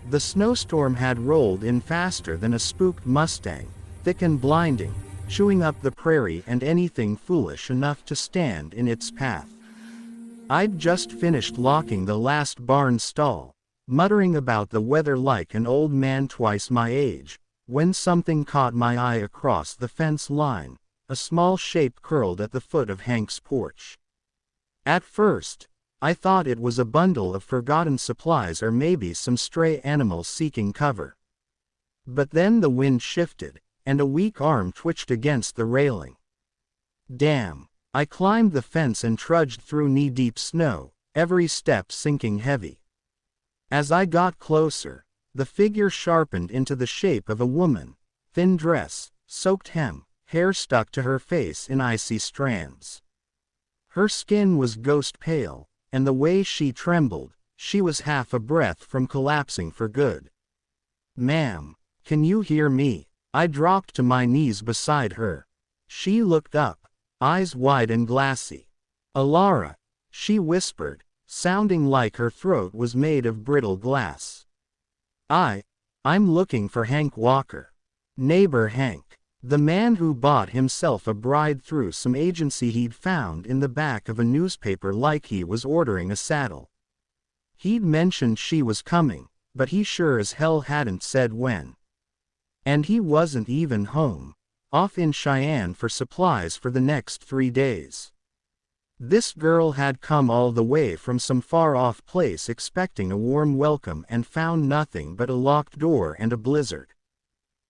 The snowstorm had rolled in faster than a spooked Mustang, thick and blinding, chewing up the prairie and anything foolish enough to stand in its path. I'd just finished locking the last barn stall, muttering about the weather like an old man twice my age, when something caught my eye across the fence line, a small shape curled at the foot of Hank's porch. At first, I thought it was a bundle of forgotten supplies or maybe some stray animal seeking cover. But then the wind shifted, and a weak arm twitched against the railing. Damn! I climbed the fence and trudged through knee-deep snow, every step sinking heavy. As I got closer, the figure sharpened into the shape of a woman, thin dress, soaked hem, hair stuck to her face in icy strands. Her skin was ghost pale, and the way she trembled, she was half a breath from collapsing for good. "Ma'am, can you hear me?" I dropped to my knees beside her. She looked up, eyes wide and glassy. "Alara," she whispered, sounding like her throat was made of brittle glass. I'm looking for Hank Walker. Neighbor Hank. The man who bought himself a bride through some agency he'd found in the back of a newspaper like he was ordering a saddle. He'd mentioned she was coming, but he sure as hell hadn't said when. And he wasn't even home, off in Cheyenne for supplies for the next 3 days. This girl had come all the way from some far-off place expecting a warm welcome and found nothing but a locked door and a blizzard.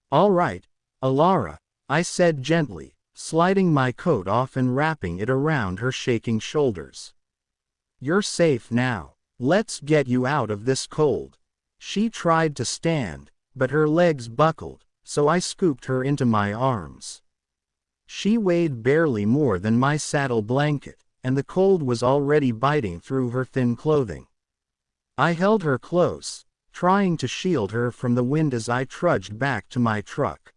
"All right, Alara," I said gently, sliding my coat off and wrapping it around her shaking shoulders. "You're safe now. Let's get you out of this cold." She tried to stand, but her legs buckled, so I scooped her into my arms. She weighed barely more than my saddle blanket, and the cold was already biting through her thin clothing. I held her close, trying to shield her from the wind as I trudged back to my truck.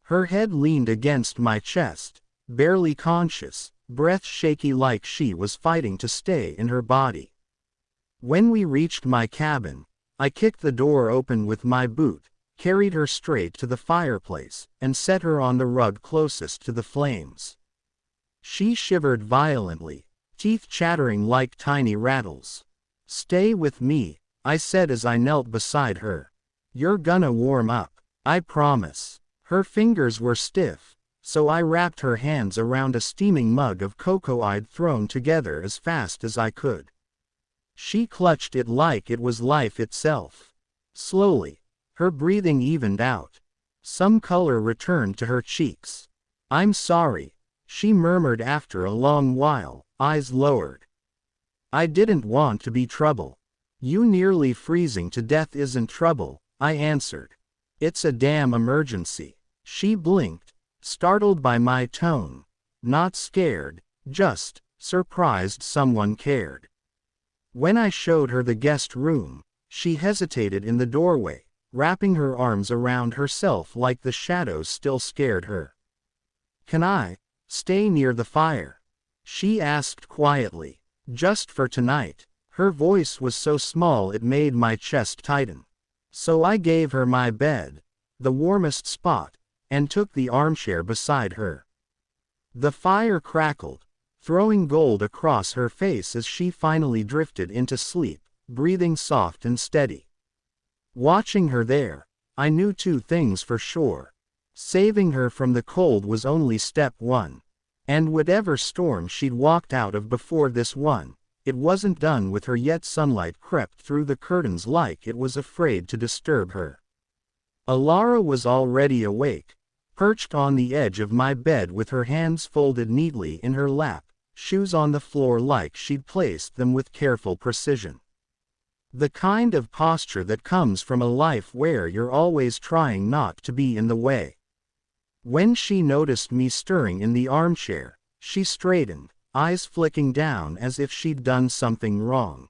Her head leaned against my chest, barely conscious, breath shaky like she was fighting to stay in her body. When we reached my cabin, I kicked the door open with my boot, carried her straight to the fireplace, and set her on the rug closest to the flames. She shivered violently, teeth chattering like tiny rattles. "Stay with me," I said as I knelt beside her. "You're gonna warm up, I promise." Her fingers were stiff, so I wrapped her hands around a steaming mug of cocoa I'd thrown together as fast as I could. She clutched it like it was life itself. Slowly, her breathing evened out. Some color returned to her cheeks. "I'm sorry," she murmured after a long while, eyes lowered. "I didn't want to be trouble." "You nearly freezing to death isn't trouble," I answered. "It's a damn emergency." She blinked, startled by my tone. Not scared, just surprised someone cared. When I showed her the guest room, she hesitated in the doorway, wrapping her arms around herself like the shadows still scared her. "Can I stay near the fire?" she asked quietly. "Just for tonight." Her voice was so small it made my chest tighten. So I gave her my bed, the warmest spot, and took the armchair beside her. The fire crackled, throwing gold across her face as she finally drifted into sleep, breathing soft and steady. Watching her there, I knew 2 things for sure. Saving her from the cold was only step 1. And whatever storm she'd walked out of before this one, it wasn't done with her yet. Sunlight crept through the curtains like it was afraid to disturb her. Alara was already awake, perched on the edge of my bed with her hands folded neatly in her lap, shoes on the floor like she'd placed them with careful precision. The kind of posture that comes from a life where you're always trying not to be in the way. When she noticed me stirring in the armchair, she straightened, eyes flicking down as if she'd done something wrong.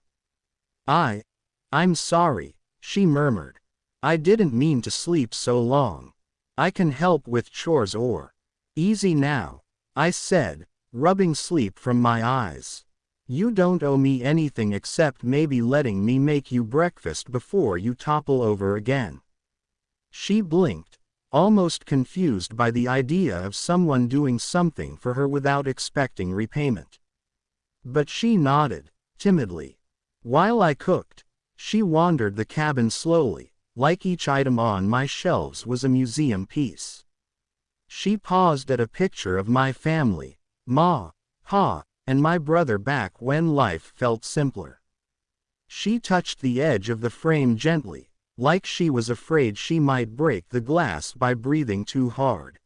I'm sorry," she murmured. "I didn't mean to sleep so long. I can help with chores or..." "Easy now," I said, rubbing sleep from my eyes. You don't owe me anything except maybe letting me make you breakfast before you topple over again." She blinked, almost confused by the idea of someone doing something for her without expecting repayment. But she nodded, timidly. While I cooked, she wandered the cabin slowly, like each item on my shelves was a museum piece. She paused at a picture of my family, Ma, Pa, and my brother back when life felt simpler. She touched the edge of the frame gently, like she was afraid she might break the glass by breathing too hard.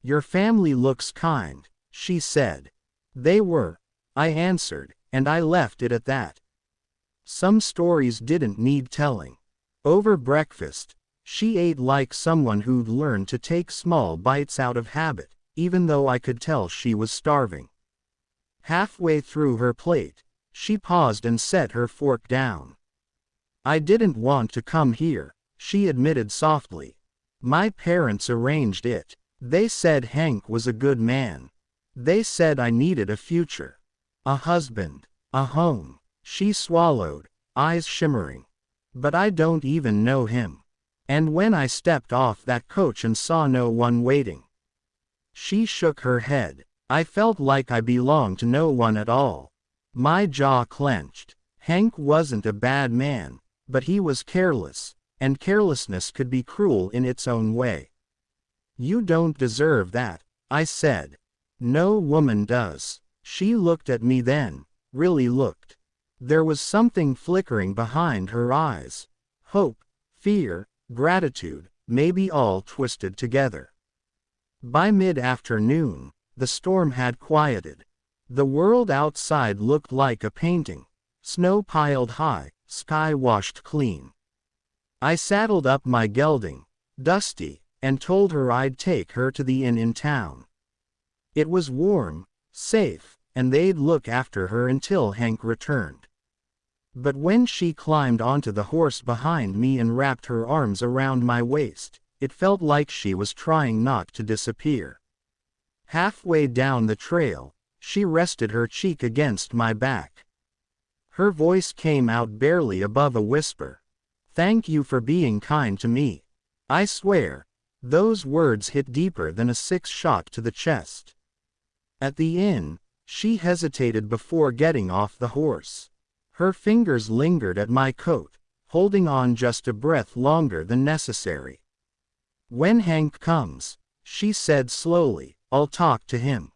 "Your family looks kind," she said. "They were," I answered, and I left it at that. Some stories didn't need telling. Over breakfast, she ate like someone who'd learned to take small bites out of habit, even though I could tell she was starving. Halfway through her plate, she paused and set her fork down. "I didn't want to come here," she admitted softly. "My parents arranged it. They said Hank was a good man. They said I needed a future. A husband. A home." She swallowed, eyes shimmering. "But I don't even know him. And when I stepped off that coach and saw no one waiting." She shook her head. "I felt like I belonged to no one at all." My jaw clenched. Hank wasn't a bad man, but he was careless, and carelessness could be cruel in its own way. "You don't deserve that," I said. "No woman does." She looked at me then, really looked. There was something flickering behind her eyes. Hope, fear, gratitude, maybe all twisted together. By mid-afternoon, the storm had quieted. The world outside looked like a painting. Snow piled high, sky washed clean. I saddled up my gelding, Dusty, and told her I'd take her to the inn in town. It was warm, safe, and they'd look after her until Hank returned. But when she climbed onto the horse behind me and wrapped her arms around my waist, it felt like she was trying not to disappear. Halfway down the trail, she rested her cheek against my back. Her voice came out barely above a whisper. "Thank you for being kind to me." I swear, those words hit deeper than a 6-shot to the chest. At the inn, she hesitated before getting off the horse. Her fingers lingered at my coat, holding on just a breath longer than necessary. "When Hank comes," she said slowly, "I'll talk to him.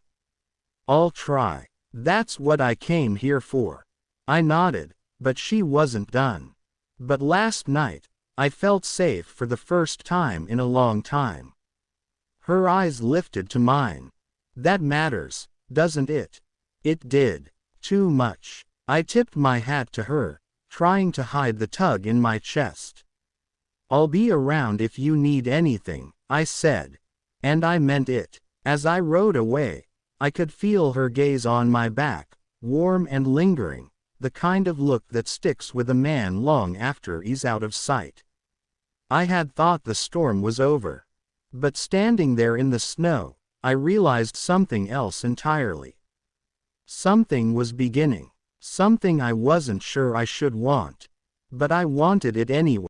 I'll try. That's what I came here for." I nodded, but she wasn't done. "But last night, I felt safe for the first time in a long time." Her eyes lifted to mine. "That matters, doesn't it?" It did. Too much. I tipped my hat to her, trying to hide the tug in my chest. "I'll be around if you need anything," I said. And I meant it. As I rode away, I could feel her gaze on my back, warm and lingering, the kind of look that sticks with a man long after he's out of sight. I had thought the storm was over. But standing there in the snow, I realized something else entirely. Something was beginning. Something I wasn't sure I should want. But I wanted it anyway.